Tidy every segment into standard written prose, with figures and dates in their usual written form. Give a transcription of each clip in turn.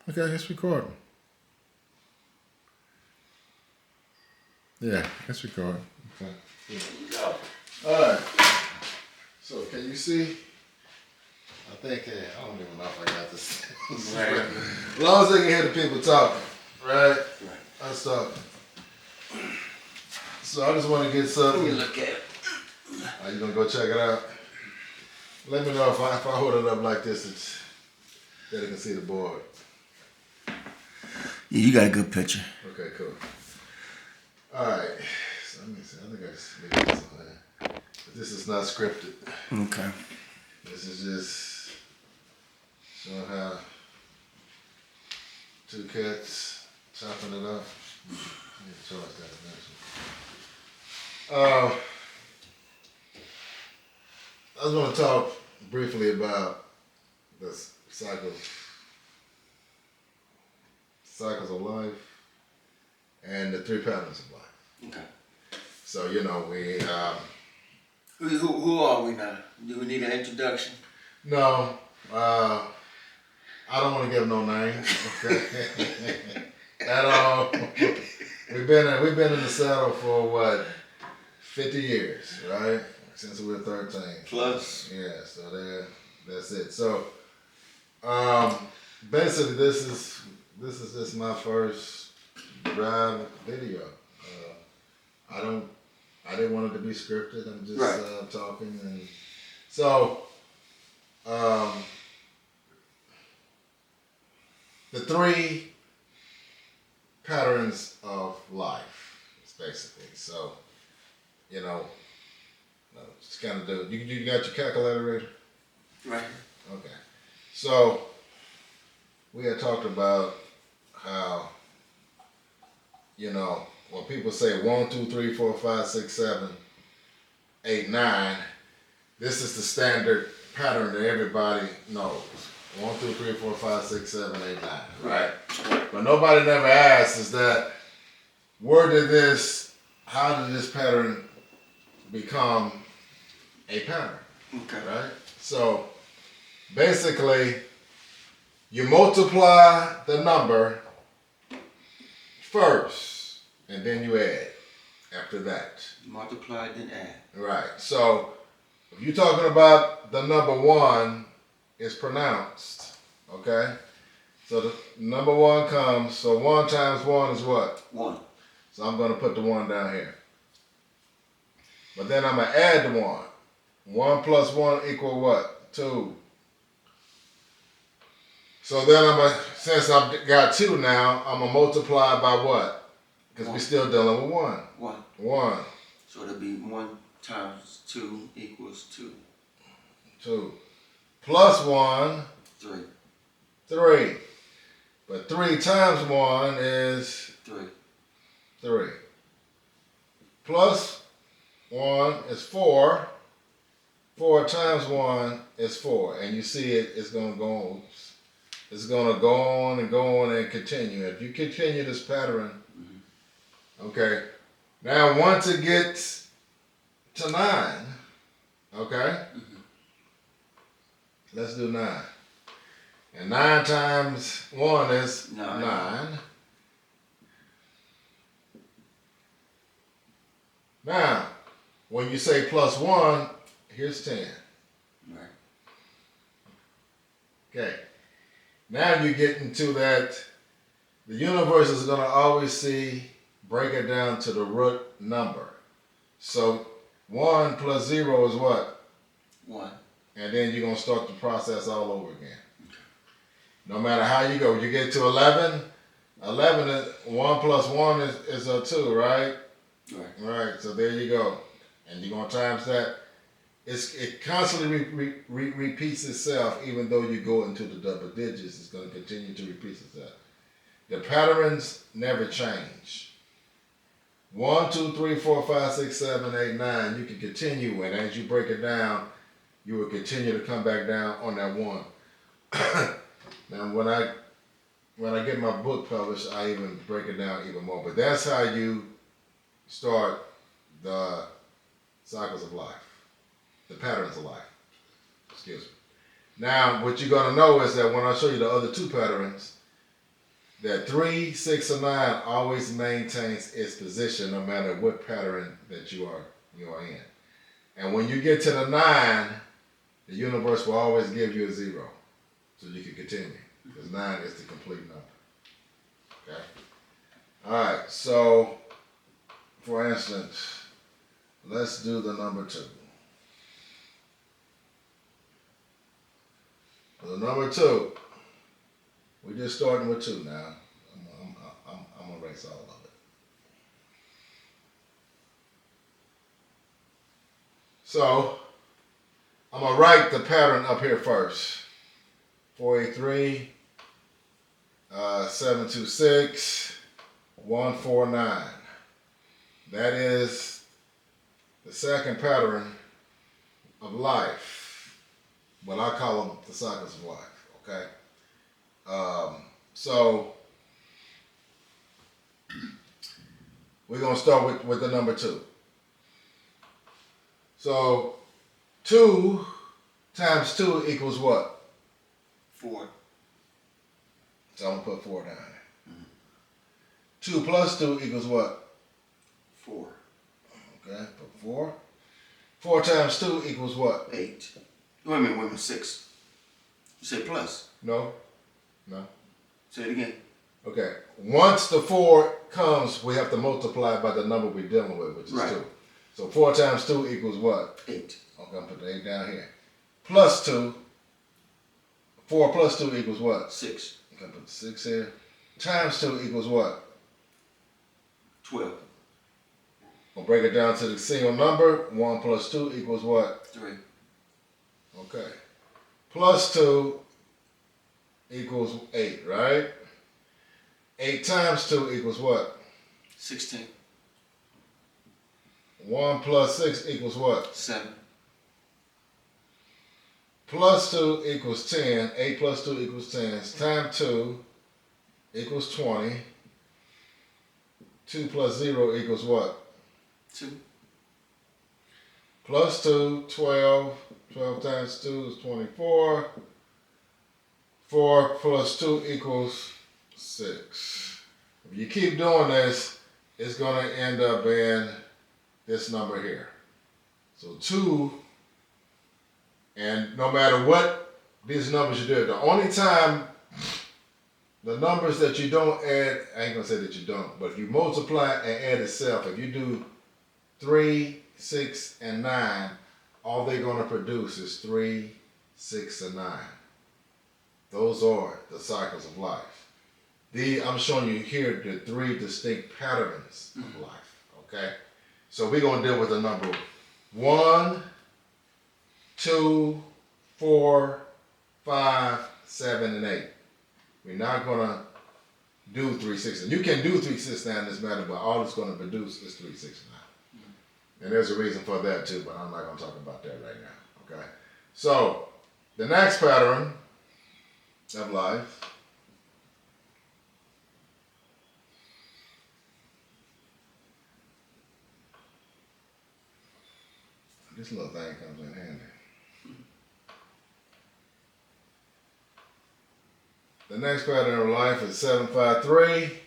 Okay, it's recording. Yeah, it's recording. Okay. Here we go. All right. So can you see? I think I don't even know if I got this. Right. As long as they can hear the people talking, right? Right. Us talking. So I just want to get Let something. me look at it. Are you gonna go check it out? Let me know if I hold it up like this, it's that they can see the board. Yeah, you got a good picture. Okay, cool. All right. So let me see. I think I just made this on there. But this is not scripted. Okay. This is just showing how two cats chopping it up. I need to charge that eventually. I was going to talk briefly about the cycles of life and the three patterns of life. Okay. So we Who are we now? Do we need an introduction? no. I don't want to give no names. Okay. At all. We've been in the saddle for what, 50 years, right? Since we were 13. Plus. Yeah, so that's it. So basically this is just my first drive video. I didn't want it to be scripted. I'm just Right. talking, and so the three patterns of life, basically. So just kind of do. You got your calculator ready? Right. Okay. So we had talked about how when people say 1, 2, 3, 4, 5, 6, 7, 8, 9, this is the standard pattern that everybody knows. 1, 2, 3, 4, 5, 6, 7, 8, 9. Right. But nobody never asks is that how did this pattern become a pattern? Okay. Right? So basically, you multiply the number first, and then you add after that. Multiply then add. Right. So if you're talking about the number 1, it's pronounced. Okay? So the number 1 comes, so 1 times 1 is what? 1. So I'm going to put the 1 down here. But then I'm going to add the 1. 1 plus 1 equal what? 2. So then since I've got 2 now, I'm going to multiply by what? Because we're still dealing with 1. 1. 1. So it'll be 1 times 2 equals 2. 2. Plus 1. 3. 3. But 3 times 1 is 3. 3. Plus 1 is 4. 4 times 1 is 4. And you see it's going to go on. It's going to go on and go on and continue. If you continue this pattern, okay, now once it gets to 9, okay, let's do 9. And 9 times 1 is 9. Now, when you say plus 1, here's 10. Right. Okay. Now you get into that, the universe is going to always break it down to the root number. So 1 plus 0 is what? 1. And then you're going to start the process all over again. No matter how you go, you get to 11. 11 is 1 plus 1 is a 2, right? Right. Right. So there you go. And you're going to times that. It constantly repeats itself, even though you go into the double digits. It's going to continue to repeat itself. The patterns never change. 1, 2, 3, 4, 5, 6, 7, 8, 9. You can continue, and as you break it down, you will continue to come back down on that 1. Now, when I get my book published, I even break it down even more. But that's how you start the cycles of life, the patterns of life. Excuse me. Now, what you're going to know is that when I show you the other 2 patterns, that 3, 6, or 9 always maintains its position no matter what pattern that you are in. And when you get to the 9, the universe will always give you a 0. So you can continue. Because 9 is the complete number. Okay? Alright, so for instance, let's do the number 2. For the number 2, we're just starting with 2 now. I'm gonna erase all of it. So I'm gonna write the pattern up here first. 483, 726, 149. That is the second pattern of life. What I call them the cycles of life. Okay. So we're gonna start with the number 2. So 2 times 2 equals what? 4. So I'm gonna put 4 down there. 2 plus 2 equals what? 4. Okay, put 4. 4 times 2 equals what? 8. Wait a minute, 6. You said plus. No. Say it again. Okay. Once the 4 comes, we have to multiply by the number we're dealing with, which is Right. 2. So 4 times 2 equals what? 8. Okay, I'm put the 8 down here. Plus 2. 4 plus 2 equals what? 6. Okay, put the 6 here. Times 2 equals what? 12. We'll break it down to the single number. 1 plus 2 equals what? 3. Okay. Plus 2 equals 8, right? 8 times 2 equals what? 16. 1 plus 6 equals what? 7. Plus 2 equals 10. 8 plus 2 equals 10. Times 2 equals 20. 2 plus 0 equals what? 2. Plus 2, 12. 12 times 2 is 24. 4 plus 2 equals 6. If you keep doing this, it's going to end up in this number here. So 2, and no matter what these numbers you do, the only time the numbers that you don't add, I ain't going to say that you don't, but if you multiply and add itself, if you do 3, 6, and 9, all they're going to produce is 3, 6, and 9. Those are the cycles of life. I'm showing you here the 3 distinct patterns of life. Okay? So we're going to deal with the number 1, 2, 4, 5, 7, and 8. We're not going to do 3, 6, and you can do 3, 6, 9 in this matter, but all it's going to produce is 3, 6, and 9. And there's a reason for that too, but I'm not going to talk about that right now. Okay? So the next pattern of life this little thing comes in handy. The next pattern of life is 753,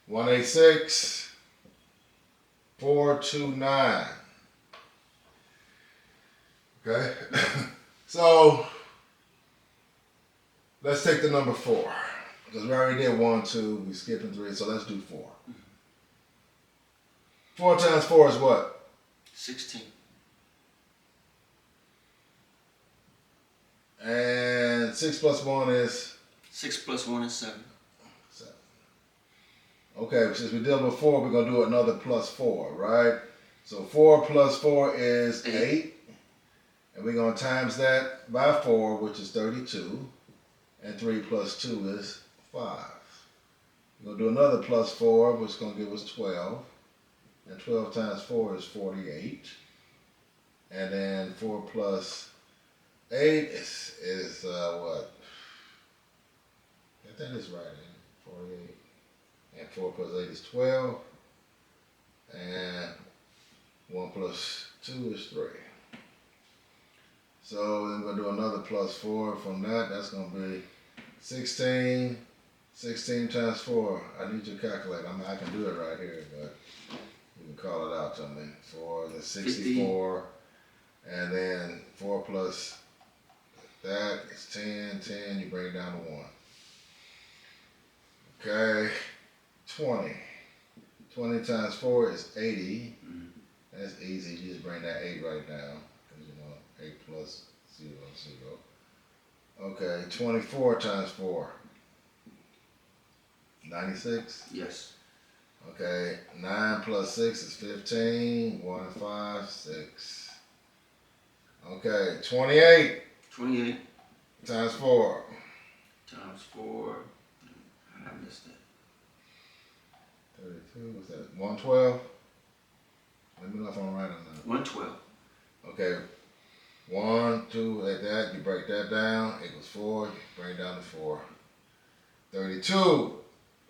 186, 429. Okay? So let's take the number 4. Because we already did 1, 2, we skipping 3, so let's do 4. 4 times 4 is what? 16. And 6 plus 1 is? 6 plus 1 is 7. 7. Okay, since we did before, we're going to do another plus 4, right? So 4 plus 4 is 8. And we're going to times that by 4, which is 32. And 3 plus 2 is 5. We're going to do another plus 4, which is going to give us 12. And 12 times 4 is 48. And then 4 plus 8 is what? I think that's right, 48. And 4 plus 8 is 12. And 1 plus 2 is 3. So then we're going to do another plus 4 from that. That's going to be 16. 16 times 4. I need your calculator. I can do it right here, but you can call it out to me. 4 is 64. And then 4 plus that is 10. 10, you bring it down to 1. Okay. 20. 20 times 4 is 80. That's easy. You just bring that 8 right down. 8 plus 0, 0. Okay. 24 times 4. 96? Yes. Okay. 9 plus 6 is 15. 1, 5, 6. Okay. 28. 28 times 4. times 4. I missed that. 32. What's that? 112? Let me know if I'm right on that. 112. Okay. 1, 2, like that. You break that down. Equals 4. You bring it down to 4. 32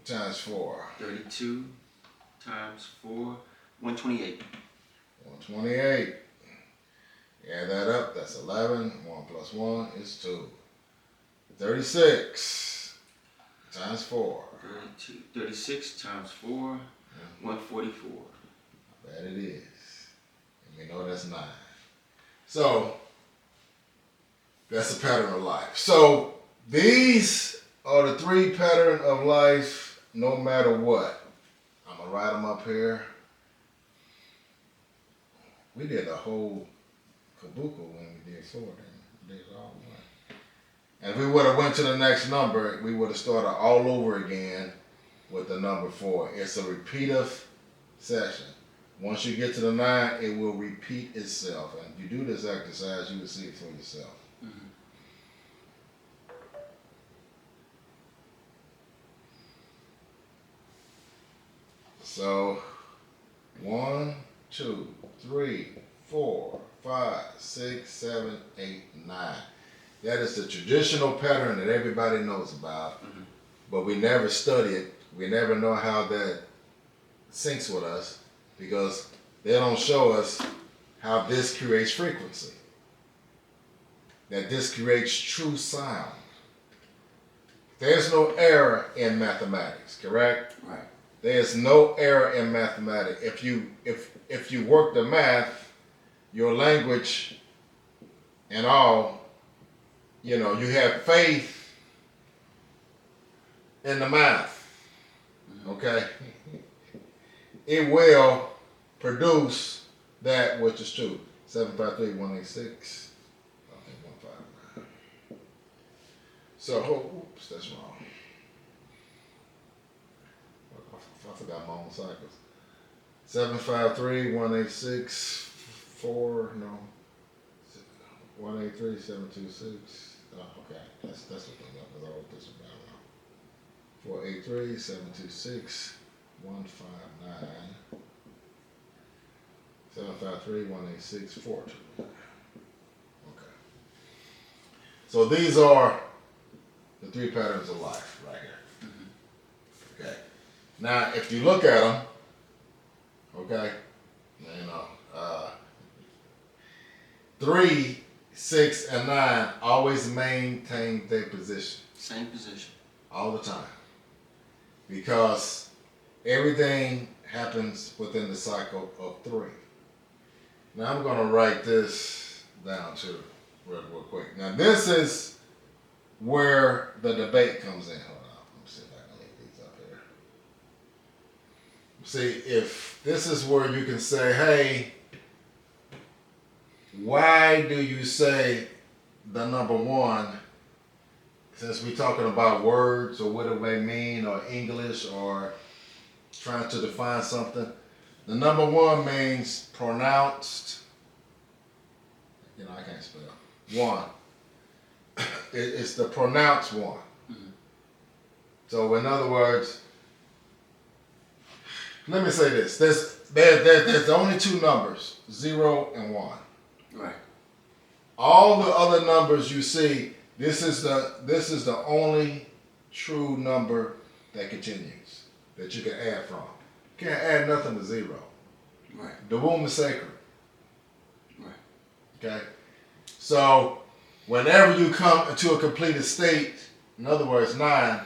times 4. 32 times 4. 128. 128. Add that up. That's 11. 1 plus 1 is 2. 36 times 4. 36 times 4. 144. That it is. And we know that's 9. So, that's the pattern of life. So, these are the 3 patterns of life no matter what. I'm going to write them up here. We did a whole kabuki when we did 4. We did it all one. And if we would have went to the next number, we would have started all over again with the number 4. It's a repeative session. Once you get to the 9, it will repeat itself. And if you do this exercise, you will see it for yourself. So, 1, 2, 3, 4, 5, 6, 7, 8, 9. That is the traditional pattern that everybody knows about, but we never study it. We never know how that syncs with us because they don't show us how this creates frequency, that this creates true sound. There's no error in mathematics, correct? Right. There's no error in mathematics. If you work the math, your language and all, you have faith in the math. Okay? It will produce that which is true. 753 186. I think 159. So, oops, that's wrong. I forgot my own cycles. 753 186 4 no 183 726. Oh, okay, that's what they got because I wrote this one down. 483 726 159 753 186 429. Okay. So these are the 3 patterns of life right here. Okay. Now, if you look at them, okay, 3, 6, and 9 always maintain their position. Same position. All the time. Because everything happens within the cycle of 3. Now, I'm going to write this down too, real quick. Now, this is where the debate comes in. Hold on. Let me see if I can leave these up here. See, if this is where you can say, hey, why do you say the number 1, since we're talking about words or what it may mean or English or trying to define something, the number 1 means pronounced, I can't spell, 1. It's the pronounced 1. So in other words, let me say this. There's only 2 numbers, 0 and 1. Right. All the other numbers you see, this is the only true number that continues, that you can add from. You can't add nothing to 0. Right. The womb is sacred. Right. Okay? So whenever you come into a completed state, In other words, 9,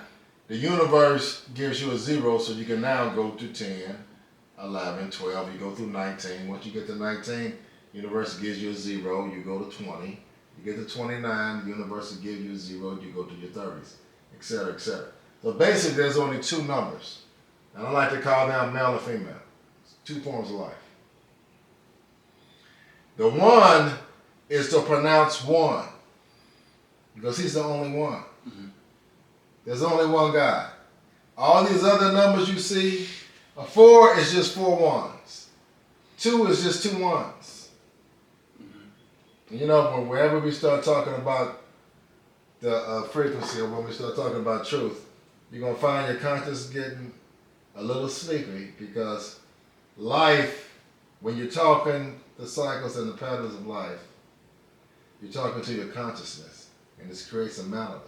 the universe gives you a 0, so you can now go to 10, 11, 12, you go through 19. Once you get to 19, universe gives you a 0, you go to 20. You get to 29, the universe will give you a 0, you go to your 30s, etc., etc. So basically, there's only 2 numbers. And I like to call them male and female. It's 2 forms of life. The 1 is to pronounce 1, because he's the only one. Mm-hmm. There's only one God. All these other numbers you see, a 4 is just 4 ones. 2 is just 2 ones. Mm-hmm. You know, wherever we start talking about the frequency, or when we start talking about truth, you're going to find your conscience getting a little sleepy, because life, when you're talking the cycles and the patterns of life, you're talking to your consciousness, and this creates a melody.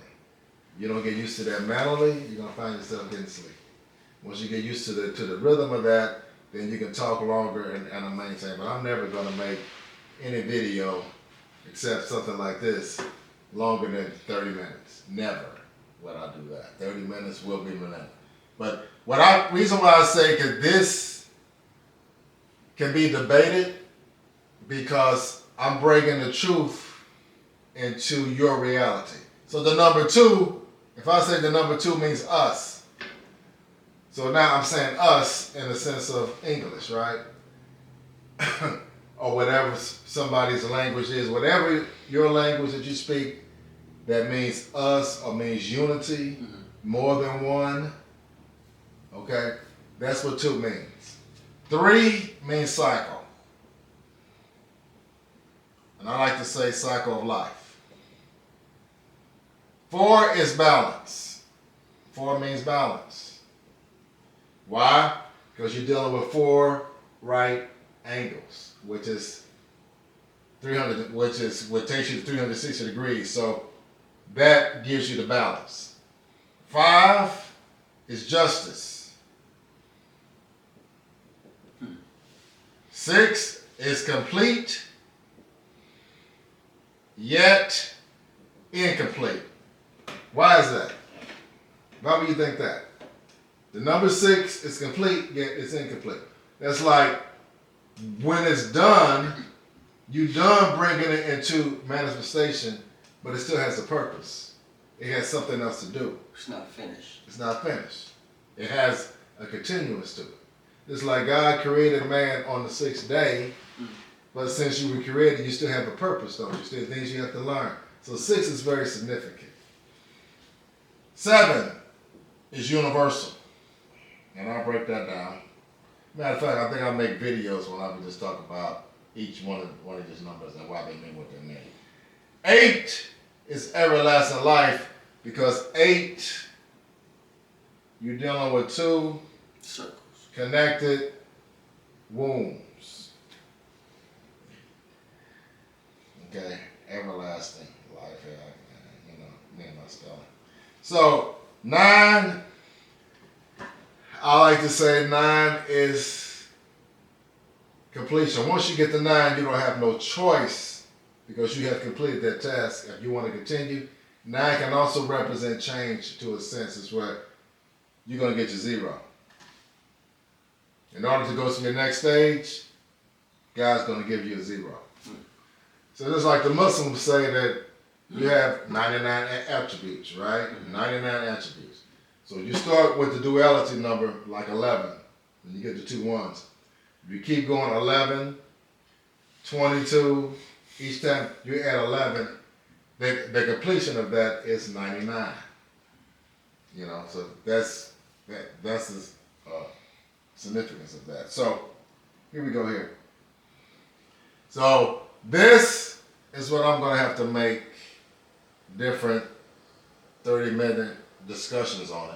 You don't get used to that melody, you're going to find yourself getting sleepy. Once you get used to the rhythm of that, then you can talk longer and maintain. But I'm never going to make any video, except something like this, longer than 30 minutes. Never will I do that. 30 minutes will be my limit. But reason why I say that this can be debated, because I'm bringing the truth into your reality. So the number 2, if I say the number 2 means us, so now I'm saying us in the sense of English, right? Or whatever somebody's language is, whatever your language that you speak, that means us or means unity, more than one. Okay? That's what 2 means. 3 means cycle. And I like to say cycle of life. 4 is balance. 4 means balance. Why? Because you're dealing with 4 right angles, which is 300, what takes you to 360 degrees. So that gives you the balance. 5 is justice. 6 is complete, yet incomplete. Why is that? Why would you think that? The number 6 is complete, yet it's incomplete. That's like, when it's done, you done bringing it into manifestation, but it still has a purpose. It has something else to do. It's not finished. It's not finished. It has a continuance to it. It's like God created man on the 6th day, but since you were created, you still have a purpose, don't you? Still things you have to learn. So 6 is very significant. 7 is universal. And I'll break that down. Matter of fact, I think I'll make videos when I would just talk about each one of these numbers and why they mean what they mean. 8 is everlasting life, because 8, you're dealing with 2 circles, connected wombs. Okay, everlasting life. Me and my spelling. So 9, I like to say 9 is completion. Once you get to 9, you don't have no choice, because you have completed that task. If you want to continue, 9 can also represent change to a sense, as where you're going to get your 0. In order to go to your next stage, God's going to give you a 0. So just like the Muslims say that you have 99 attributes, right? 99 attributes. So you start with the duality number, like 11, and you get the 2 ones. If you keep going 11, 22, each time you add 11, the completion of that is 99. So that's the significance of that. So here we go here. So this is what I'm going to have to make different 30-minute discussions on it.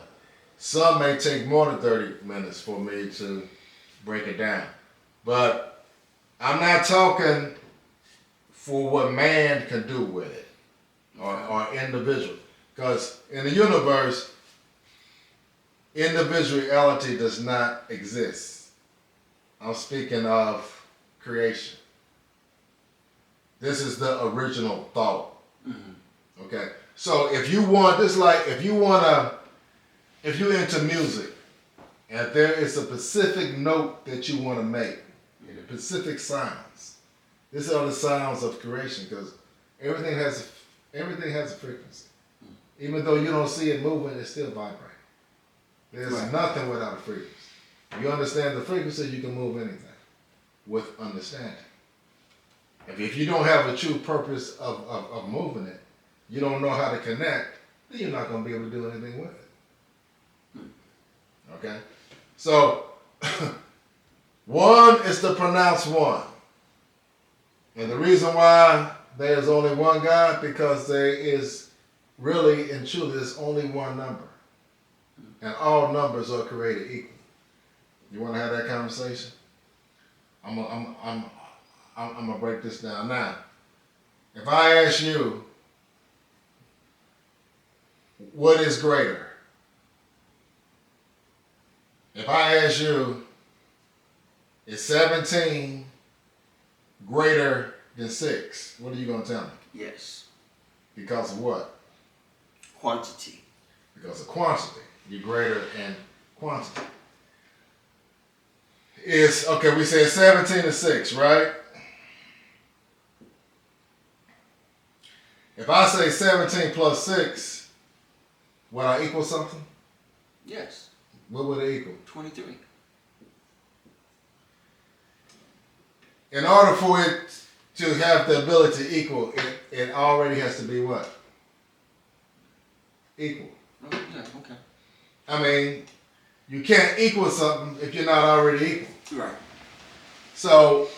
Some may take more than 30 minutes for me to break it down. But I'm not talking for what man can do with it, or individual. Because in the universe, individuality does not exist. I'm speaking of creation. This is the original thought. Okay? So if you want this, like if you're into music, and there is a specific note that you want to make, specific sounds. These are the sounds of creation because everything has a frequency. Even though you don't see it moving, it's still vibrating. There's nothing without a frequency. You understand the frequency, you can move anything with understanding. If you don't have a true purpose of moving it, you don't know how to connect, then you're not going to be able to do anything with it. Okay? So, one is to pronounce one. And the reason why there is only one God, because there is really and truly there's only one number. And all numbers are created equal. You want to have that conversation? I'm gonna break this down now. If I ask you, what is greater? If I ask you, is 17 greater than 6? What are you gonna tell me? Yes. Because of what? Quantity. Because of quantity. You're greater in quantity. Is okay, we said 17 to 6, right? If I say 17 plus 6, will I equal something? Yes. What would it equal? 23. In order for it to have the ability to equal, it already has to be what? Equal. Oh, yeah, okay. I mean, you can't equal something if you're not already equal. Right. So,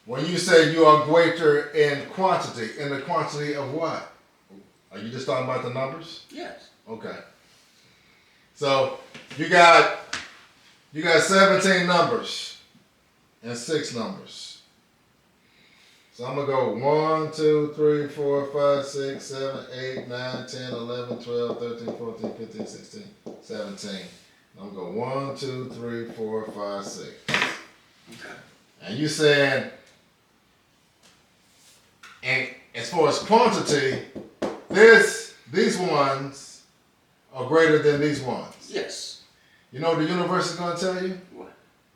when you say you are greater in the quantity of what? Are you just talking about the numbers? Yes. Okay. So, you got 17 numbers and 6 numbers. So I'm going to go 1, 2, 3, 4, 5, 6, 7, 8, 9, 10, 11, 12, 13, 14, 15, 16, 17. I'm going to go 1, 2, 3, 4, 5, 6. Okay. And you said, and as far as quantity, these ones are greater than these ones. Yes. You know what the universe is going to tell you? What?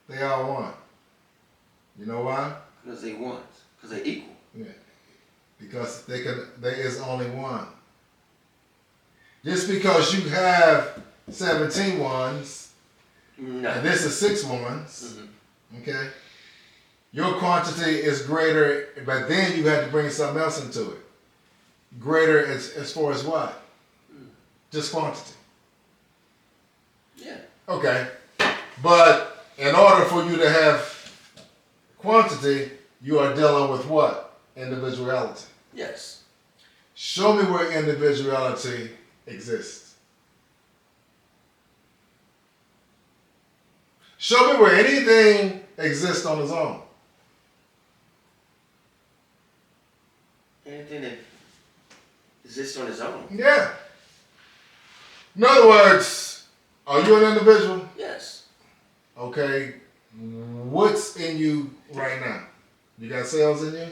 They are one. You know why? Because they want. Because they equal. Yeah. Because there is only one. Just because you have 17 ones, No. and this is 6 ones, Mm-hmm. okay? Your quantity is greater, but then you had to bring something else into it. Greater as far as what? Just quantity. Yeah. Okay. But in order for you to have quantity, you are dealing with what? Individuality. Yes. Show me where individuality exists. Show me where anything exists on its own. Anything that exists on its own. Yeah. In other words, are you an individual? Yes. Okay. What's in you right now? You got cells in you?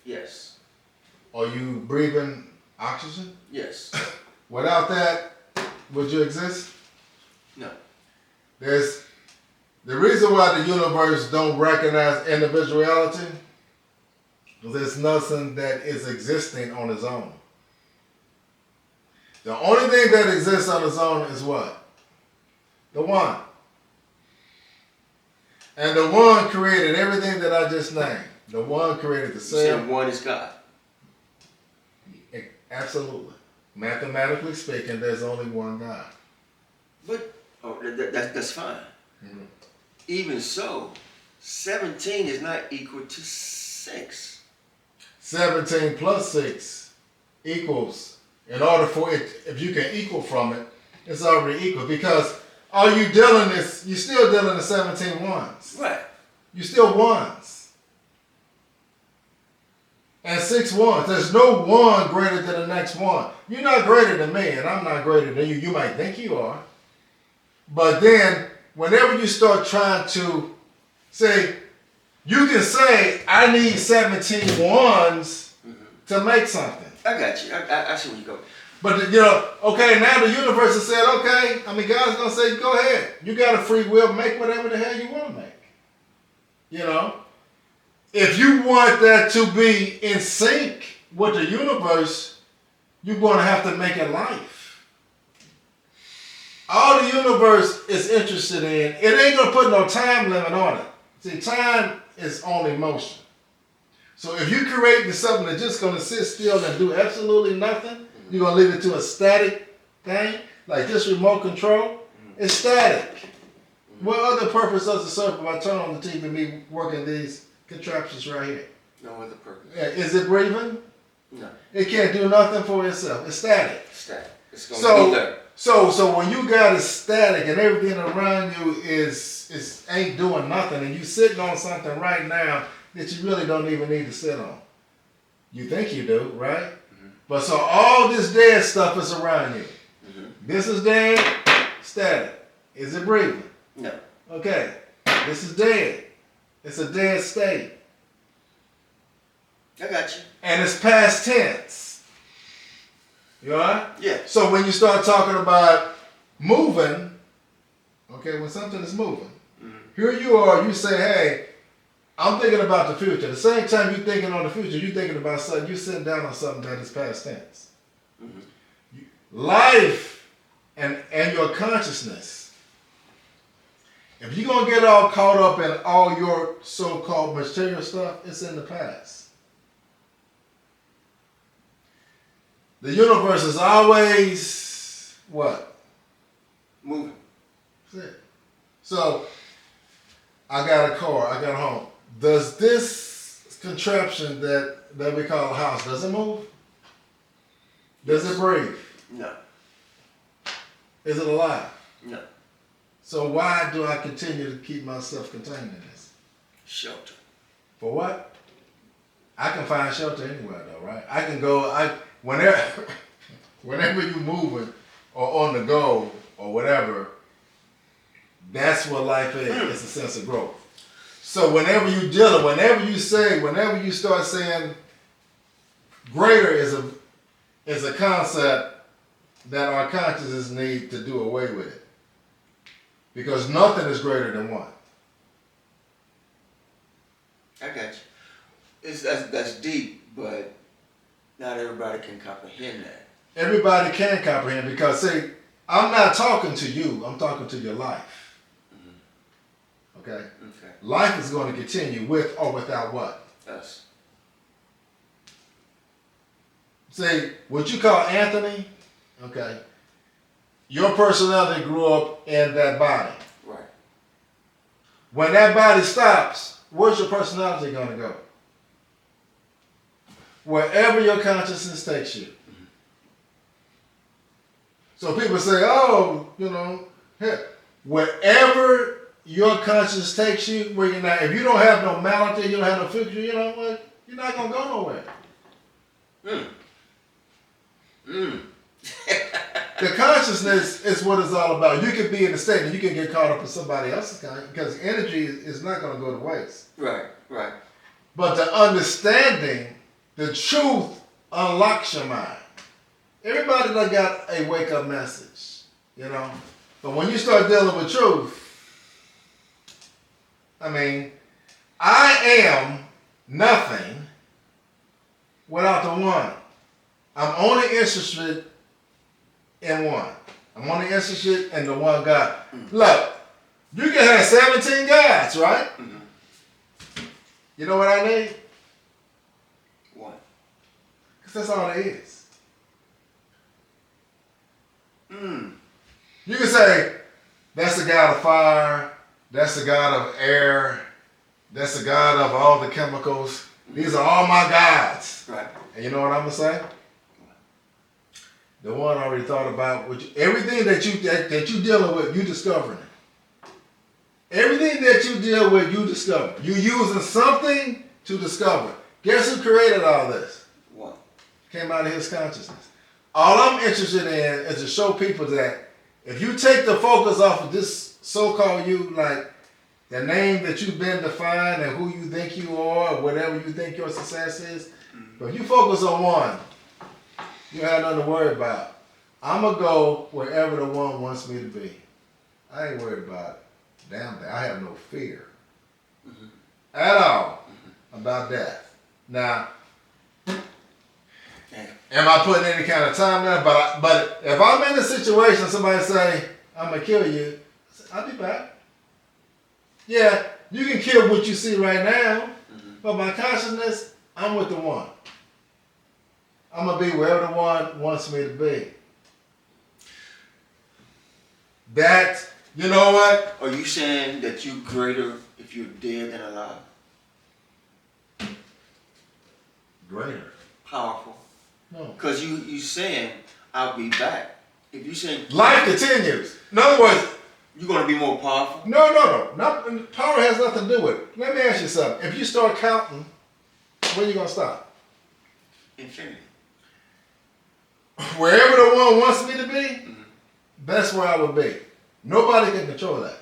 Yes. Are you breathing oxygen? Yes. Without that, would you exist? No. There's the reason why the universe don't recognize individuality is there's nothing that is existing on its own. The only thing that exists on its own is what? The one. And the one created everything that I just named. The one created the You cell. said one is God. Absolutely. Mathematically speaking, there's only one God. But that's fine. Mm-hmm. Even so, 17 is not equal to 6. 17 plus 6 equals, in order for it, if you can equal from it, it's already equal. Because all you dealing is, you're still dealing in 17 ones. Right. You're still ones. And 6 ones. There's no one greater than the next one. You're not greater than me, and I'm not greater than you. You might think you are. But then, whenever you start trying to say, you can say, I need 17 ones to make something. I got you. I see where you go. But okay, now the universe has said, okay. I mean, God's gonna say, go ahead. You got a free will. Make whatever the hell you want to make. If you want that to be in sync with the universe, you're gonna have to make it life. All the universe is interested in, it ain't gonna put no time limit on it. See, time is only motion. So if you create something that's just gonna sit still and do absolutely nothing, you're gonna leave it to a static thing, like this remote control. It's static. What other purpose does it serve if I turn on the TV and be working these contraptions right here? No other purpose. Is it breathing? No. It can't do nothing for itself. It's static. Static. It's gonna be there. So when you got it static and everything around you is ain't doing nothing, and you sitting on something right now that you really don't even need to sit on. You think you do, right? Mm-hmm. But so all this dead stuff is around you. Mm-hmm. This is dead, static. Is it breathing? No. Okay. This is dead. It's a dead state. I got you. And it's past tense. You alright? Yeah. So when you start talking about moving, okay, when something is moving, here you are, you say, hey, I'm thinking about the future. The same time you're thinking on the future, you're thinking about something, you're sitting down on something that is past tense. Mm-hmm. Life and your consciousness, if you're going to get all caught up in all your so-called material stuff, it's in the past. The universe is always what? Moving. That's it. So, I got a car, I got a home. Does this contraption that we call a house, does it move? Does it breathe? No. Is it alive? No. So why do I continue to keep myself contained in this? Shelter. For what? I can find shelter anywhere though, right? I can go, whenever you're moving or on the go or whatever, that's what life is. It's a sense of growth. So whenever you deal, whenever you start saying greater is a concept that our consciousness need to do away with it. Because nothing is greater than one. I got you. That's deep, but not everybody can comprehend that. Everybody can comprehend because, see, I'm not talking to you. I'm talking to your life. Mm-hmm. Okay? Okay. Life is going to continue with or without what? Us. See, what you call Anthony, okay, your personality grew up in that body. Right. When that body stops, where's your personality going to go? Wherever your consciousness takes you. Mm-hmm. So people say, oh, wherever your conscience takes you, where you're not, if you don't have no malady, you don't have no future, you know what? You're not going to go nowhere. The consciousness is what it's all about. You could be in a state and you can get caught up in somebody else's consciousness because energy is not going to go to waste. Right, right. But the understanding, the truth unlocks your mind. Everybody done got a wake-up message, But when you start dealing with truth, I mean, I am nothing without the one. I'm only interested in one. I'm only interested in the one God. Mm-hmm. Look, you can have 17 gods, right? Mm-hmm. You know what I need? One. Because that's all there is. You can say, that's the God of fire, that's the God of air, that's the God of all the chemicals. These are all my gods. Right. And you know what I'm going to say? The one already thought about everything that you dealing with, you discovering it. Everything that you deal with, you discover. You using something to discover. Guess who created all this? What? Came out of his consciousness. All I'm interested in is to show people that if you take the focus off of this so-called you, like the name that you've been defined and who you think you are, or whatever you think your success is, but if you focus on one, You don't have nothing to worry about. I'm going to go wherever the one wants me to be. I ain't worried about it. Damn thing. I have no fear at all about death. Now, am I putting any kind of time there? But if I'm in a situation, somebody say, I'm going to kill you, I'll be back. Yeah, you can kill what you see right now, but my consciousness, I'm with the one. I'm going to be wherever the one wants me to be. That, you know what? Are you saying that you're greater if you're dead than alive? Greater. Powerful. No. Because you saying, I'll be back. If you saying Life continues. In other words, you're going to be more powerful? no. Power has nothing to do with it. Let me ask you something. If you start counting, when are you going to stop? Infinity. Wherever the one wants me to be, that's where I would be. Nobody can control that.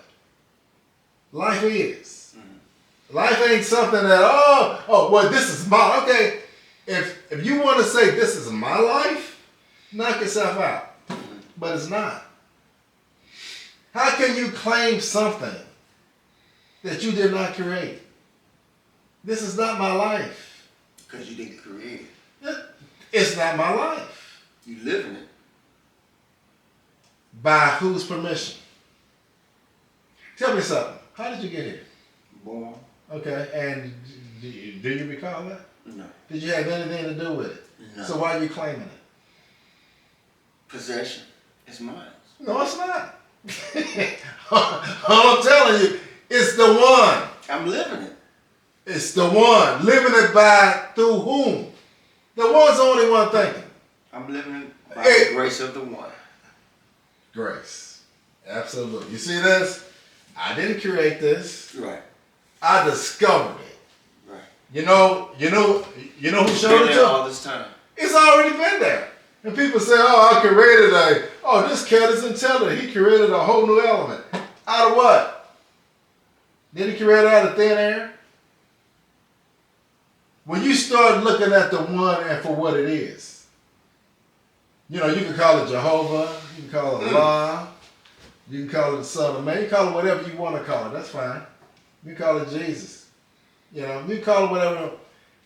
Life is. Life ain't something that, well, this is my, okay. If you want to say this is my life, knock yourself out. But it's not. How can you claim something that you did not create? This is not my life. Because you didn't create it. It's not my life. You live in it. By whose permission? Tell me something. How did you get here? Born. Okay, and do you recall that? No. Did you have anything to do with it? No. So why are you claiming it? Possession. It's mine. No, it's not. All I'm telling you, it's the one. I'm living it. It's the one. Living it by through whom? The one's the only one thinking. I'm living it by the grace of the one. Grace. Absolutely. You see this? I didn't create this. Right. I discovered it. Right. You know who showed it Been to there you? all this time. It's already been there. And people say, this cat is intelligent. He created a whole new element. Out of what? Did he create it out of thin air? When you start looking at the one and for what it is, you can call it Jehovah, you can call it Allah, you can call it the Son of Man, you can call it whatever you want to call it, that's fine. You can call it Jesus. You can call it whatever.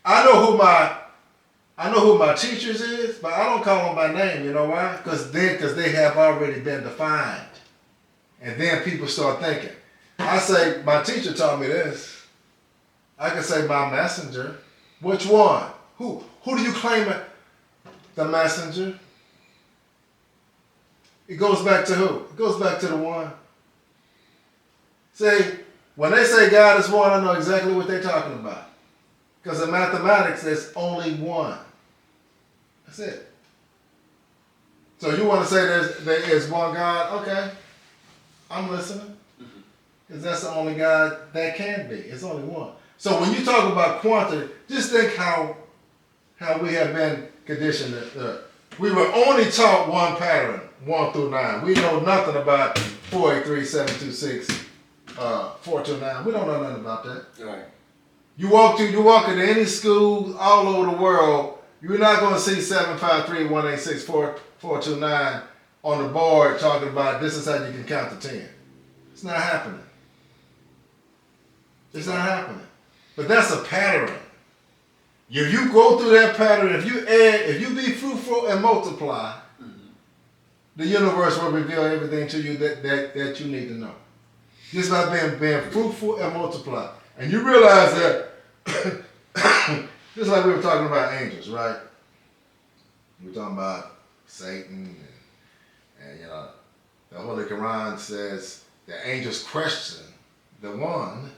I know who my teachers is, but I don't call them by name. You know why? Because they have already been defined. And then people start thinking. I say, my teacher taught me this. I can say my messenger. Which one? Who do you claim the messenger? It goes back to who? It goes back to the one. See, when they say God is one, I know exactly what they're talking about. Because in mathematics, there's only one. That's it. So you want to say there is one God? Okay. I'm listening. Because that's the only God that can be. It's only one. So when you talk about quantity, just think how we have been conditioned. We were only taught one pattern, 1 through 9. We know nothing about 483, 726, 429. We don't know nothing about that. Right. You walk into any school all over the world, you're not going to see 753, 186, 429 on the board talking about this is how you can count to 10. It's not happening. It's not happening. But that's a pattern. If you go through that pattern, if you be fruitful and multiply, the universe will reveal everything to you that you need to know. Just by being fruitful and multiply. And you realize that, just like we were talking about angels, right? We were talking about Satan, and the Holy Quran says the angels question the one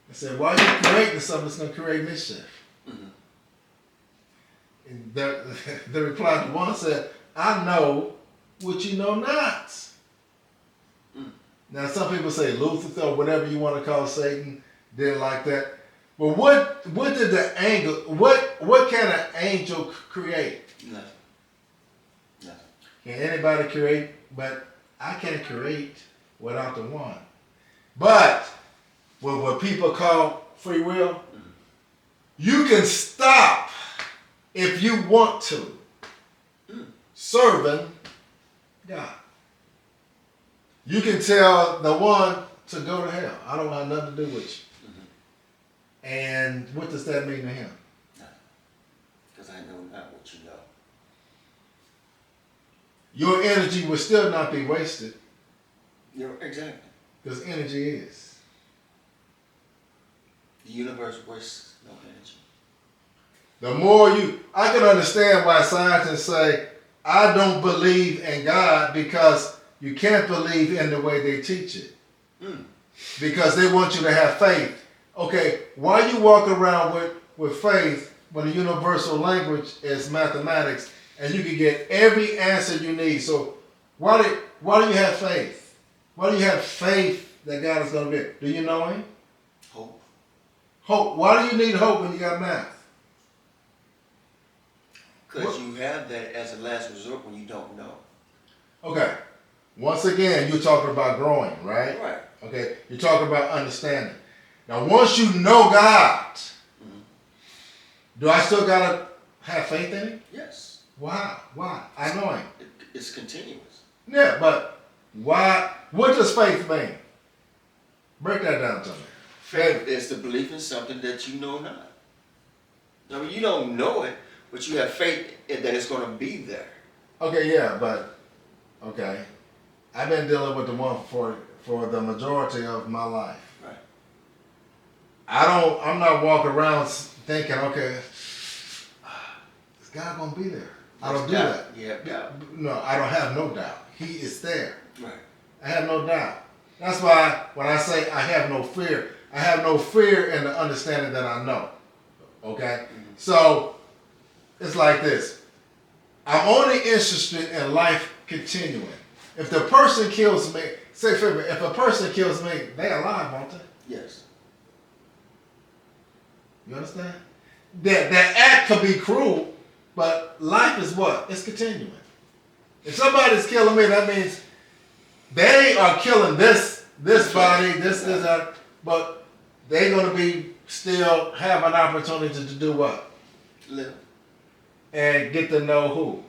and said, why are you creating something that's going to create mischief? And the reply to one said, I know what you know not. Now some people say Lucifer or whatever you want to call Satan didn't like that. But what did the angel, what can an angel create? Nothing. Can anybody create? But I can't create without the one. But what people call free will, you can stop if you want to. serving God. You can tell the one to go to hell. I don't have nothing to do with you. And what does that mean to him? Because I know not what you know. Your energy will still not be wasted. Exactly. Because energy is. The universe wastes no energy. The more I can understand why scientists say, I don't believe in God because you can't believe in the way they teach it. Because they want you to have faith. Okay, why you walk around with faith when the universal language is mathematics and you can get every answer you need? So why do you have faith? Why do you have faith that God is going to be? Do you know him? Hope. Hope. Why do you need hope when you got math? Because you have that as a last resort when you don't know. Okay. Once again, you're talking about growing, right? Right. Okay. You're talking about understanding. Now, once you know God, do I still got to have faith in him? Yes. Why? Why? I know him. It's continuous. Yeah, but why? What does faith mean? Break that down to me. Faith is the belief in something that you know not. I mean, you don't know it, but you have faith that it's going to be there. Okay, yeah, but, okay. I've been dealing with the one for the majority of my life. Right. I'm not walking around thinking, okay, is God going to be there? I don't do that. You have doubt. No, I don't have no doubt. He is there. Right. I have no doubt. That's why when I say I have no fear in the understanding that I know. Okay? So, it's like this. I'm only interested in life continuing. If the person kills me, say for me, if a person kills me, they alive, aren't they? Yes. You understand? That act could be cruel, but life is what? It's continuing. If somebody's killing me, that means they are killing this body, that, but they're going to be still have an opportunity to do what? Live. And get to know who?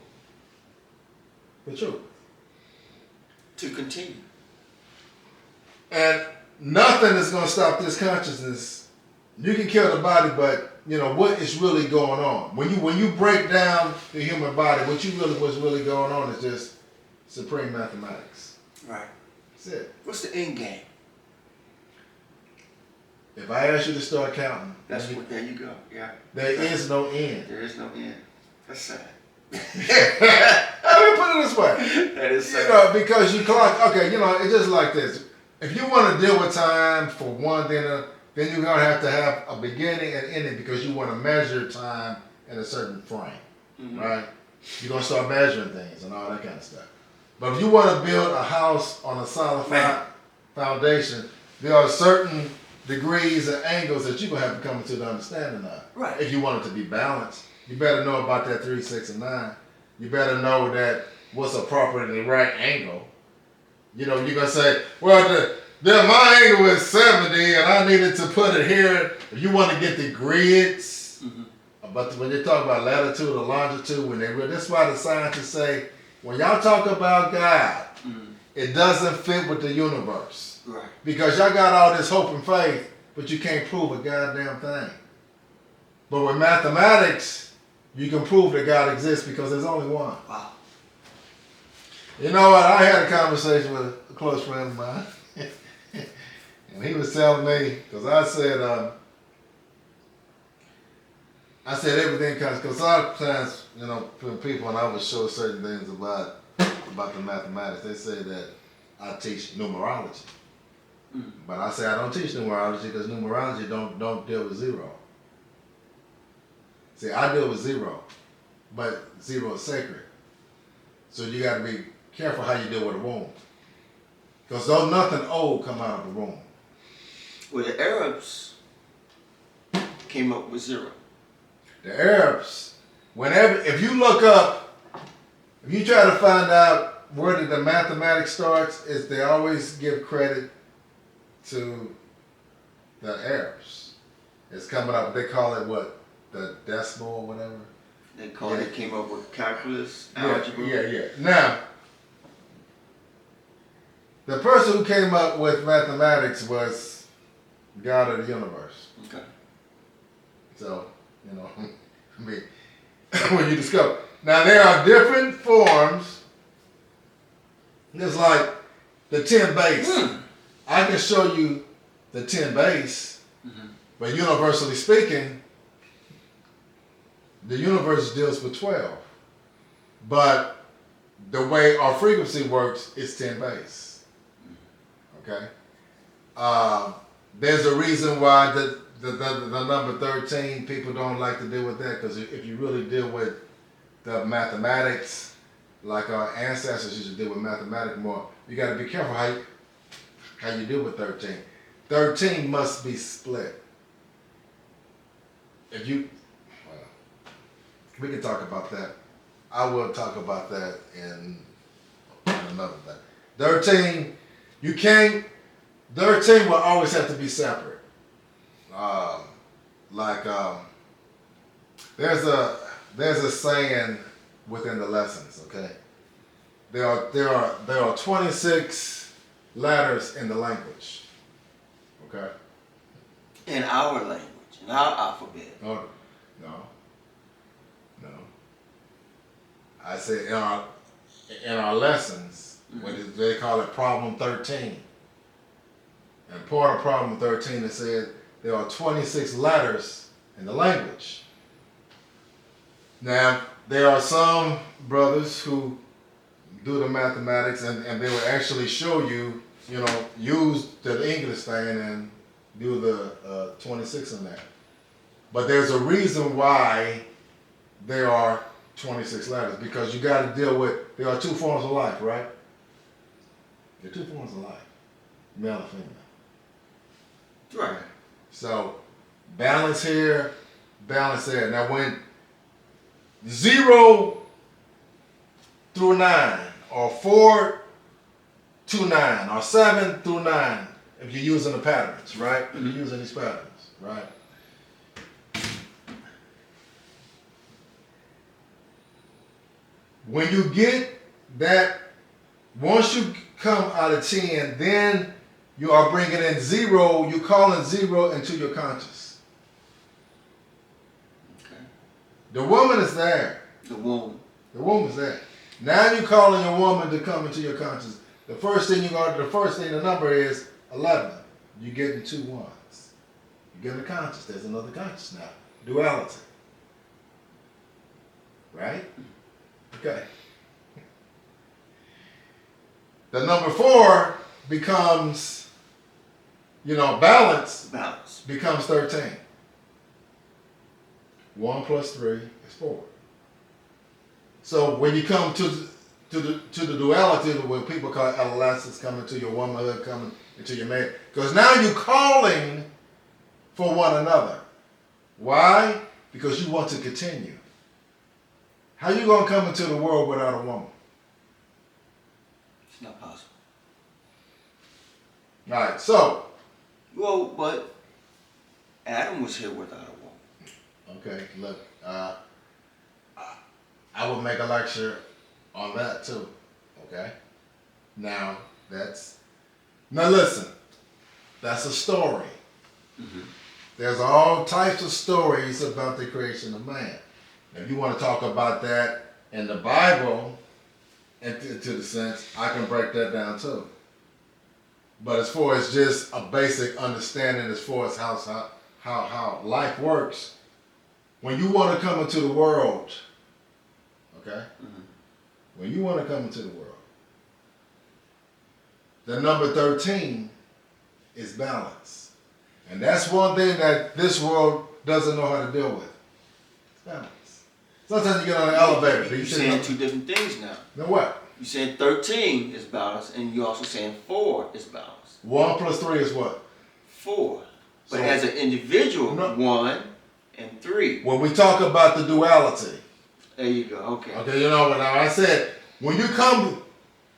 The truth. To continue. And nothing is going to stop this consciousness. You can kill the body, but what is really going on? When you break down the human body, what's really going on is just supreme mathematics. Right. That's it. What's the end game? If I ask you to start counting, There you go. Yeah. there is no end. There is no end. That's sad. I mean, put it this way. That is sad. Because you clock. Okay, it's just like this. If you want to deal with time for one, then you're gonna have to have a beginning and ending because you want to measure time in a certain frame, right? You're gonna start measuring things and all that kind of stuff. But if you want to build a house on a solid foundation, there are certain degrees and angles that you're gonna have to come into the understanding of. Right. If you want it to be balanced, you better know about that 3, 6, and 9. You better know that what's a properly right angle. You're gonna say, well, my angle is 70, and I needed to put it here. If you want to get the grids, but when they talk about latitude or longitude, that's why the scientists say, when y'all talk about God, it doesn't fit with the universe. Right. Because y'all got all this hope and faith, but you can't prove a goddamn thing. But with mathematics, you can prove that God exists because there's only one. Wow. You know what? I had a conversation with a close friend of mine. And he was telling me, because I said everything comes, because sometimes, for people, and I would show certain things about the mathematics, they say that I teach numerology. But I say I don't teach numerology because numerology don't deal with zero. See, I deal with zero, but zero is sacred. So you got to be careful how you deal with a womb. Because though nothing old come out of a womb. Well, the Arabs came up with zero. The Arabs, if you look up, if you try to find out where the mathematics starts, they always give credit to the Arabs. It's coming up, they call it what? The decimal or whatever? They came up with calculus, Yeah, algebra. yeah. Now, the person who came up with mathematics was God of the universe. Okay. So, I mean, when you discover. Now, there are different forms. It's like the 10 base. I can show you the 10 base, but universally speaking, the universe deals with 12. But the way our frequency works is 10 base. Okay? There's a reason why the number 13, people don't like to deal with that, because if you really deal with the mathematics, like our ancestors used to deal with mathematics more, you got to be careful how you deal with 13. 13 must be split. If you, well, we can talk about that. I will talk about that in another thing. 13, you can't, 13 will always have to be separate. There's a saying within the lessons, okay? There are 26 letters in the language. Okay? In our language, in our alphabet. Oh, no. I said in our lessons, they call it problem 13. And part of problem 13 is said there are 26 letters in the language. Now, there are some brothers who do the mathematics and they will actually show you, use the English thing and do the 26 in that. But there's a reason why there are 26 letters, because you got to deal with, there are two forms of life, right? There are two forms of life, male and female. Right. So, balance here, balance there. Now, when 0 through 9, or 4 to 9, or 7 through 9, if you're using the patterns, right? If you're using these patterns, right? When you get that, once you come out of 10, then you are bringing in 0, you're calling 0 into your conscious. Okay. The woman is there. The womb. The woman's there. Now you're calling your woman to come into your conscious. The first thing the number is 11. You're getting 2 ones. You're getting a conscious. There's another conscious now. Duality. Right? Okay. The number 4 becomes, balance. Balance. Becomes 13. 1 plus 3 is 4. So when you come to the duality, what people call adolescence, coming to your womanhood, coming into your man, because now you're calling for one another. Why? Because you want to continue. How you gonna come into the world without a woman? It's not possible. All right. So. Well, but Adam was here without a woman. Okay. Look. I will make a lecture on that too. Okay. Now listen. That's a story. There's all types of stories about the creation of man. If you want to talk about that in the Bible, and to the sense, I can break that down too. But as far as just a basic understanding, as far as how life works, when you want to come into the world, okay? When you want to come into the world, the number 13 is balance. And that's one thing that this world doesn't know how to deal with. It's balance. Sometimes you get on an elevator. You're saying 2 different things now. Now what? You're saying 13 is balance, and you're also saying 4 is balance. 1 plus 3 is what? 4. But So- as an individual, No. 1 and 3. When we talk about the duality, There you go. Okay. okay, now I said, when you come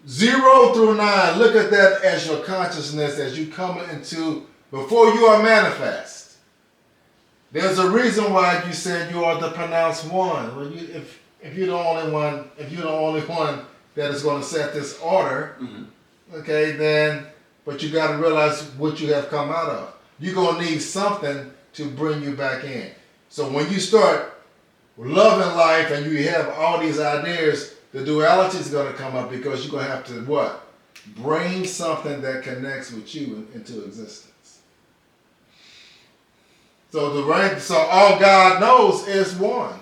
0 through 9, look at that as your consciousness as you come into, before you are manifest. There's a reason why you said you are the pronounced one. Well, if you're the only one that is going to set this order, okay, then but you got to realize what you have come out of. You're going to need something to bring you back in. So when you start loving life and you have all these ideas, the duality is going to come up because you're going to have to what? Bring something that connects with you into existence. So all God knows is one.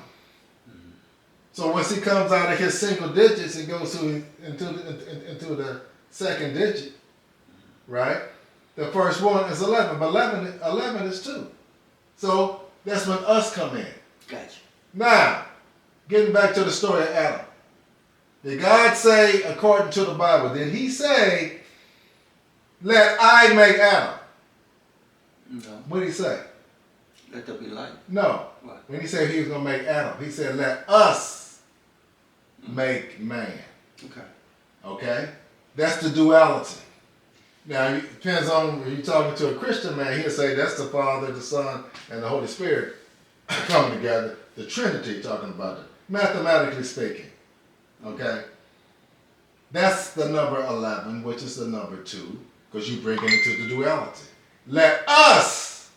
So once he comes out of his single digits and goes into the second digit, right? The first one is 11, but 11 is 2. So that's when us come in. Gotcha. Now, getting back to the story of Adam. Did God say, according to the Bible, did he say, let I make Adam? No. What did he say? Let there be light. No. What? When he said he was going to make Adam, he said, let us make man. Okay. Okay? That's the duality. Now, it depends on when you're talking to a Christian man, he'll say that's the Father, the Son, and the Holy Spirit coming together. The Trinity talking about it, mathematically speaking. Okay? That's the number 11, which is the number 2, because you bring it into the duality. Let us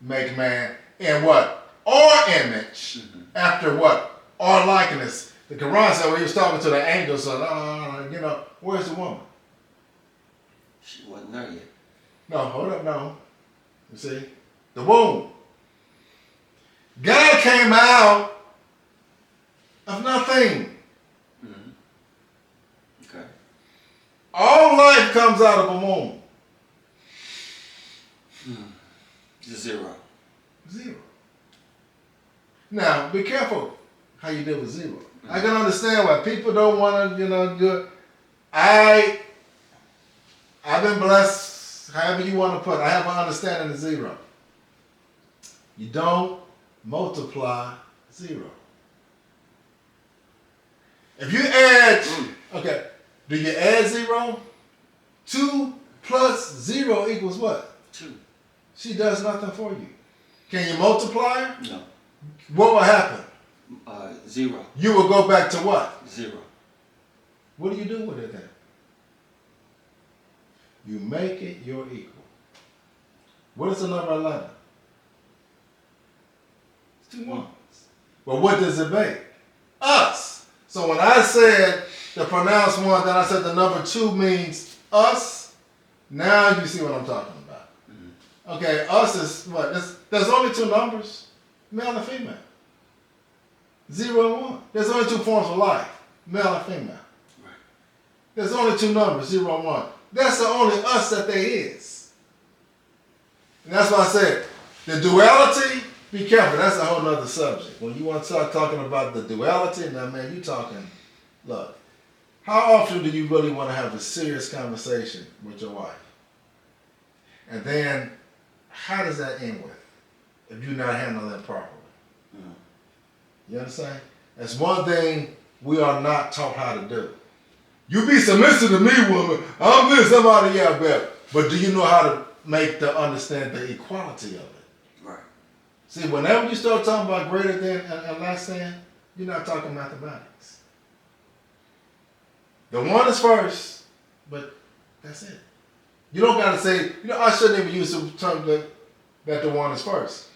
make man in what? Our image. After what? Our likeness. The Quran said when he was talking to the angels, so, where's the woman? She wasn't there yet. No, hold up, no. You see? The womb. God came out of nothing. Okay. All life comes out of a womb. 0. 0. Now, be careful how you deal with 0. I can understand why people don't want to, do it. I've been blessed, however you want to put it. I have an understanding of 0. You don't multiply 0. If you add, okay, do you add 0? 2 plus 0 equals what? 2. She does nothing for you. Can you multiply her? No. What will happen? 0. You will go back to what? 0. What do you do with it then? You make it your equal. What is the number 11? It's 2 ones. But what does it make? Us. So when I said the pronounced one, then I said the number 2 means us. Now you see what I'm talking about. Okay, us is what? There's only 2 numbers, male and female. 0 and 1. There's only 2 forms of life, male and female. Right. There's only 2 numbers, 0 and 1. That's the only us that there is. And that's why I said, the duality, be careful, that's a whole nother subject. When you want to start talking about the duality, now man, you talking, look, how often do you really want to have a serious conversation with your wife? And then, how does that end with, if you're not handling it properly? You understand? That's one thing we are not taught how to do. You be submissive to me, woman. I'm this, somebody else better. But do you know how to understand the equality of it? Right. See, whenever you start talking about greater than and less than, you're not talking mathematics. The one is first, but that's it. You don't got to say, I shouldn't even use the term that the one is first.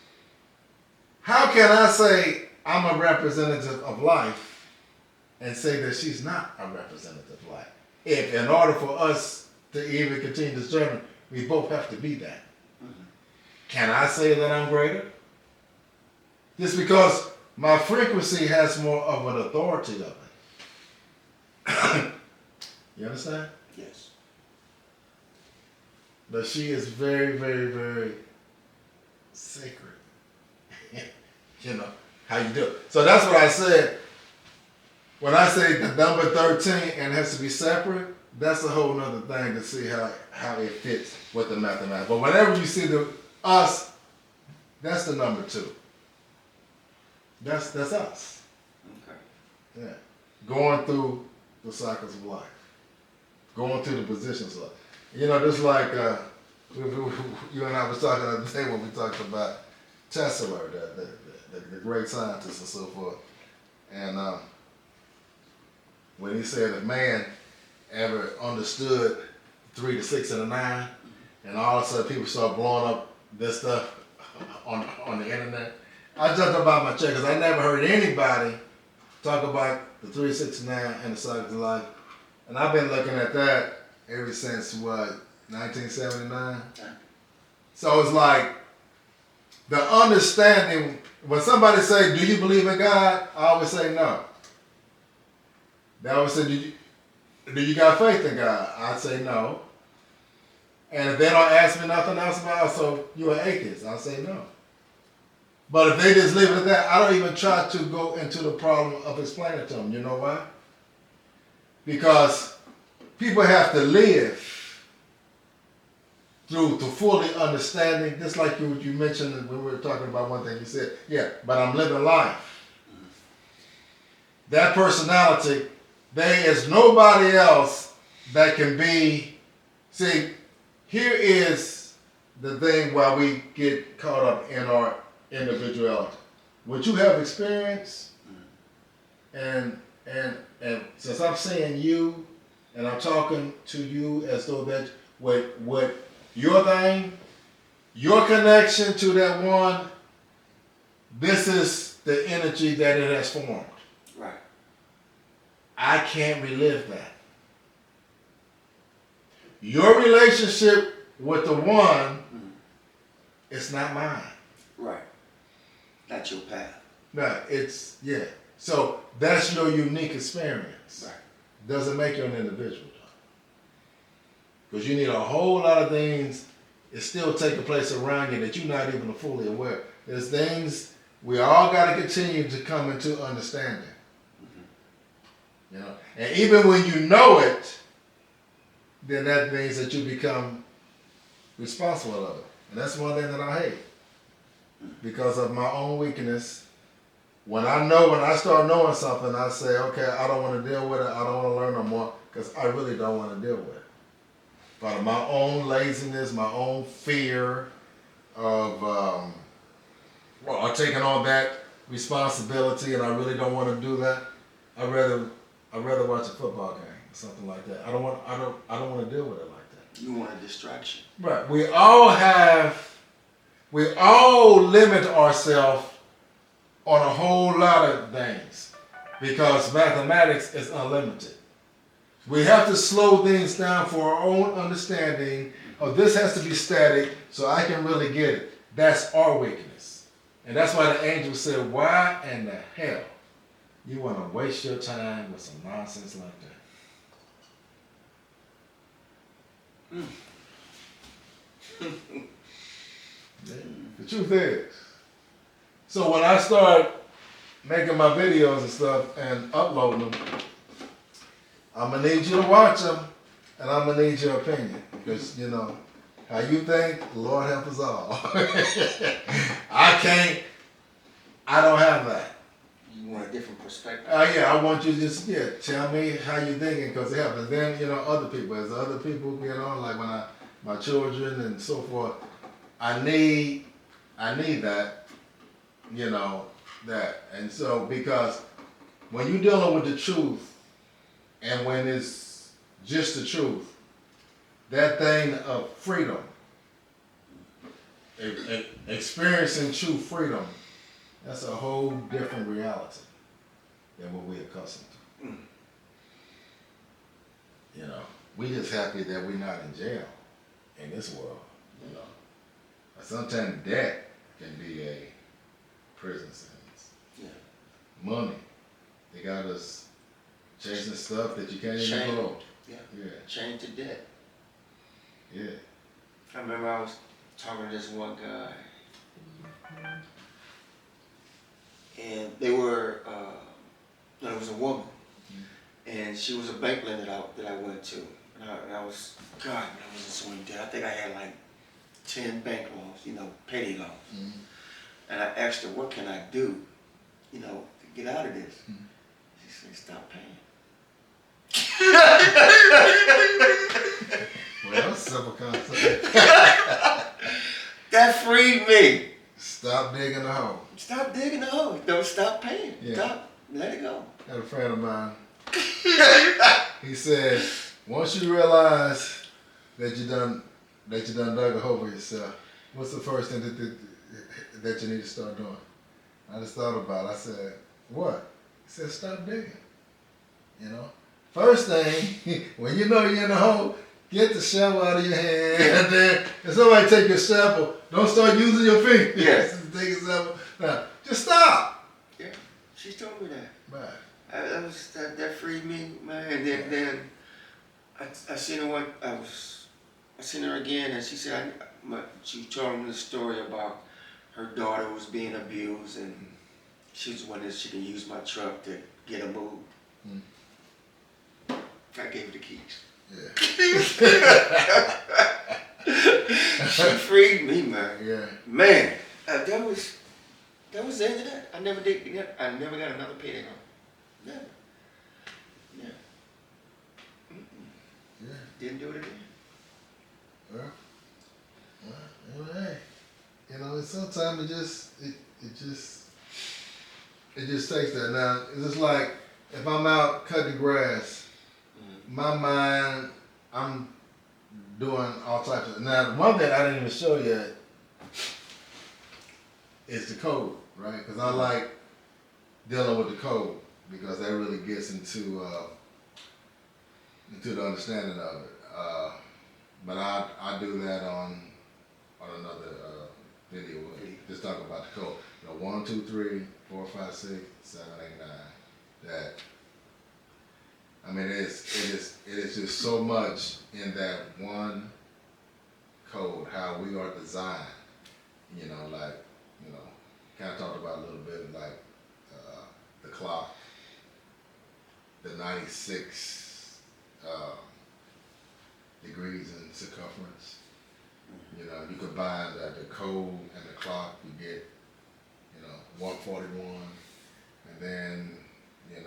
How can I say I'm a representative of life and say that she's not a representative of life? If in order for us to even continue this journey, we both have to be that. Can I say that I'm greater? Just because my frequency has more of an authority of it. You understand? Yes. But she is very, very, very sacred. How you do it. So that's what I said. When I say the number 13 and it has to be separate, that's a whole nother thing to see how it fits with the mathematics. But whenever you see the us, that's the number 2. That's us. Okay. Yeah. Going through the cycles of life. Going through the positions of life. Just like you and I was talking the other day when we talked about Tesla, the great scientist and so forth. And when he said if man ever understood 3 to 6 and a 9, and all of a sudden people start blowing up this stuff on the internet, I jumped up out my chair because I never heard anybody talk about the 3, 6, and 9 and the cycle of life. And I've been looking at that ever since, what, 1979? So it's like the understanding, when somebody say, do you believe in God? I always say no. They always say, do you got faith in God? I say no. And if they don't ask me nothing else about it, so you're an atheist, I say no. But if they just leave it at that, I don't even try to go into the problem of explaining it to them. You know why? Because people have to live through to fully understanding, just like you mentioned when we were talking about one thing, you said, yeah, but I'm living life. That personality, there is nobody else that can be, see, here is the thing why we get caught up in our individuality. What you have experienced, and since I'm seeing you, and I'm talking to you as though that what your thing, your connection to that one, this is the energy that it has formed. Right. I can't relive that. Your relationship with the one, it's not mine. Right. Not your path. No, it's, yeah. So that's your unique experience. Right. Doesn't make you an individual, though. Because you need a whole lot of things that still taking place around you that you're not even fully aware. There's things we all got to continue to come into understanding. You know, and even when you know it, then that means that you become responsible of it. And that's one thing that I hate. Because of my own weakness, when I start knowing something, I say, okay, I don't want to deal with it. I don't want to learn no more because I really don't want to deal with it. But of my own laziness, my own fear of taking on that responsibility, and I really don't want to do that. I'd rather watch a football game or something like that. I don't want to deal with it like that. You want a distraction. Right. We all limit ourselves on a whole lot of things because mathematics is unlimited. We have to slow things down for our own understanding of this has to be static so I can really get it. That's our weakness. And that's why the angel said, why in the hell you want to waste your time with some nonsense like that? The truth is, so when I start making my videos and stuff and uploading them, I'm going to need you to watch them and I'm going to need your opinion because, you know, how you think, Lord help us all. I don't have that. You want a different perspective. Yeah, I want you to just, tell me how you thinking because it helps. And then, you know, other people, like when my children and so forth, I need that, you know, that. And so, because when you're dealing with the truth and when it's just the truth, that thing of freedom, experiencing true freedom, that's a whole different reality than what we're accustomed to. You know, we just happy that we're not in jail in this world, you know. Sometimes debt can be a prison sentence. Yeah. Money. They got us chasing stuff that you can't even blow. Yeah. Chained to debt. Yeah. I remember I was talking to this one guy. And they were, it was a woman. And she was a bank lender that I went to. And I was, God, man, I was in so many debt. I think I had like 10 bank loans, you know, payday loans. Mm-hmm. And I asked her, what can I do, you know, to get out of this? Mm-hmm. She said, stop paying. Well, that's a simple concept. That freed me. Stop digging the hole. Stop digging the hole. Don't stop paying. Yeah. Stop. Let it go. I had a friend of mine. He said, once you realize that you done dug a hole for yourself, what's the first thing that you need to start doing? I just thought about it. I said, what? He said, stop digging. You know? First thing, when you know you're in the hole, get the shovel out of your hand. Yeah. And then, if somebody take your shovel, don't start using your fingers. Yeah. Take your shovel. Now, just stop. Yeah. She told me that. Right. That freed me, man. And then I seen her I seen her again, and she said she told me the story about her daughter was being abused, and she was wondering if she could use my truck to get her moved. I gave her the keys. Yeah. She freed me, man. Yeah. Man, that was the end of that. I never got another payday. Never. Yeah. Yeah. Didn't do it again. Well, hey, you know, sometimes it just takes that. Now, it's just like if I'm out cutting grass, my mind, I'm doing all types of. Now, one thing I didn't even show yet is the code, right? Because I like dealing with the code because that really gets into the understanding of it. But I do that on another video. Just talk about the code. 1, 2, 3, 4, 5, 6, 7, 8, 9. That I mean, it is just so much in that one code how we are designed. Kind of talked about a little bit like the clock, the 96. Degrees in circumference. You combine the code and the clock, you get, 141, and then, you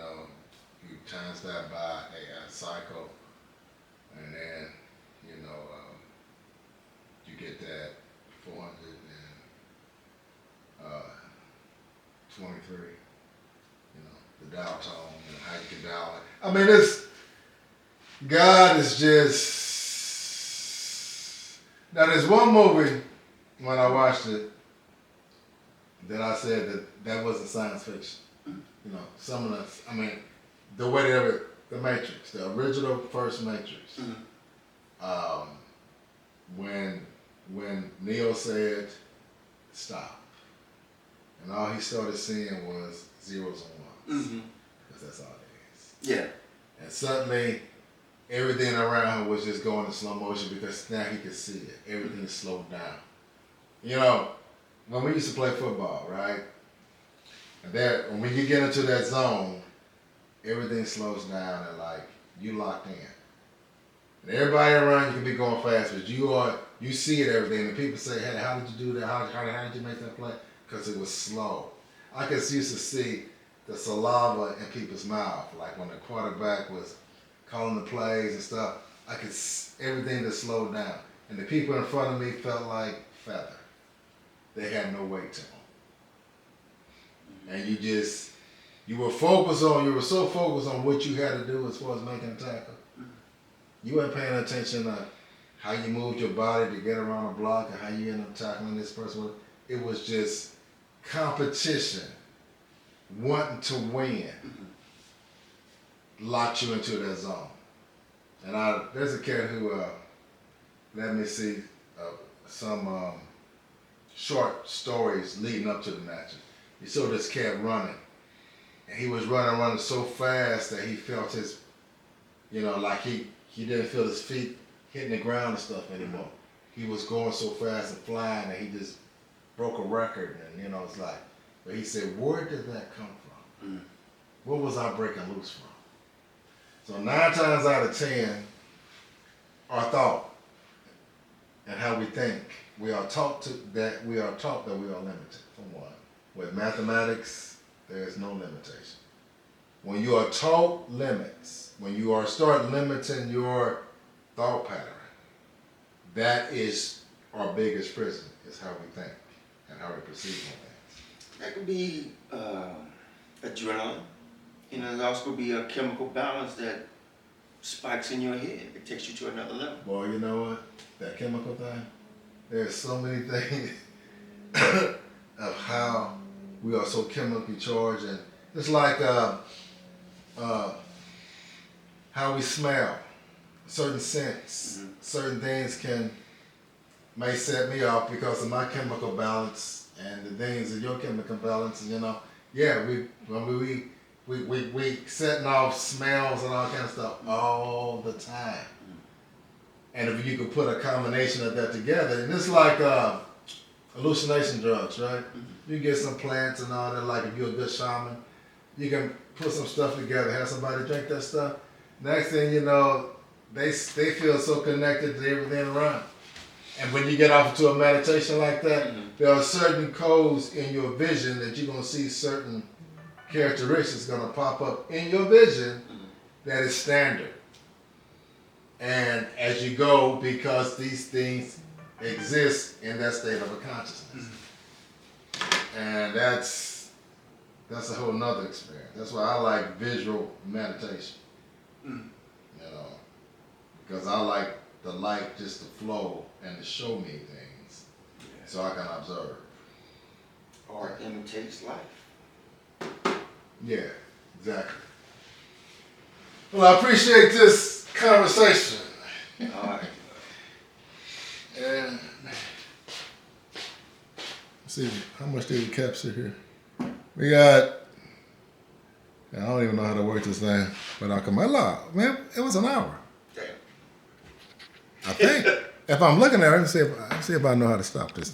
times that by a cycle, and then, you get that 423, the dial tone and how you can dial it. I mean, God is just. Now, there's one movie when I watched it that I said that wasn't science fiction. Some of the way the Matrix, the original first Matrix. When Neo said stop, and all he started seeing was zeros and ones, because that's all it is. Yeah. And suddenly, everything around him was just going in slow motion because now he could see it. Everything is slowed down. When we used to play football, right? And when you get into that zone, everything slows down and you locked in. And everybody around you can be going fast, but you see it everything. And people say, "Hey, how did you do that? How did you make that play?" Because it was slow. I used to see the saliva in people's mouth, like when the quarterback was calling the plays and stuff. I could everything just slowed down, and the people in front of me felt like feather. They had no weight to them, and you were so focused on what you had to do as far as making a tackle. You weren't paying attention to how you moved your body to get around a block and how you end up tackling this person. It was just competition, wanting to win, locked you into that zone. And there's a cat who let me see some short stories leading up to the match. He saw this cat running, and he was running so fast that he felt his, like he didn't feel his feet hitting the ground and stuff anymore. He was going so fast and flying that he just broke a record, and it's like, but he said, where did that come from? What was I breaking loose from? So 9 times out of 10, our thought and how we think, we are taught that we are limited, for one. With mathematics, there is no limitation. When you are taught limits, when you start limiting your thought pattern, that is our biggest prison, is how we think, how and how we perceive on things. That could be adrenaline. You know, there's also could be a chemical balance that spikes in your head. It takes you to another level. Boy, you know what? That chemical thing, there's so many things of how we are so chemically charged, and it's like how we smell. Certain scents, certain things may set me off because of my chemical balance and the things of your chemical balance. And, you know, yeah, we setting off smells and all kind of stuff all the time. And if you could put a combination of that together, and it's like hallucination drugs, right? You get some plants and all that, like if you're a good shaman, you can put some stuff together, have somebody drink that stuff. Next thing you know, they feel so connected to everything around. And when you get off into a meditation like that, there are certain codes in your vision that you're going to see certain characteristics going to pop up in your vision that is standard. And as you go, because these things exist in that state of a consciousness. And that's a whole nother experience. That's why I like visual meditation. You know, because I like the light just to flow and to show me things so I can observe. Art imitates life. Yeah, exactly. Well, I appreciate this conversation. All right. And let's see, how much did we capture here? We got, I don't even know how to work this thing, but I come, man, it was an hour. Damn. I think. If I'm looking at it, see if I know how to stop this.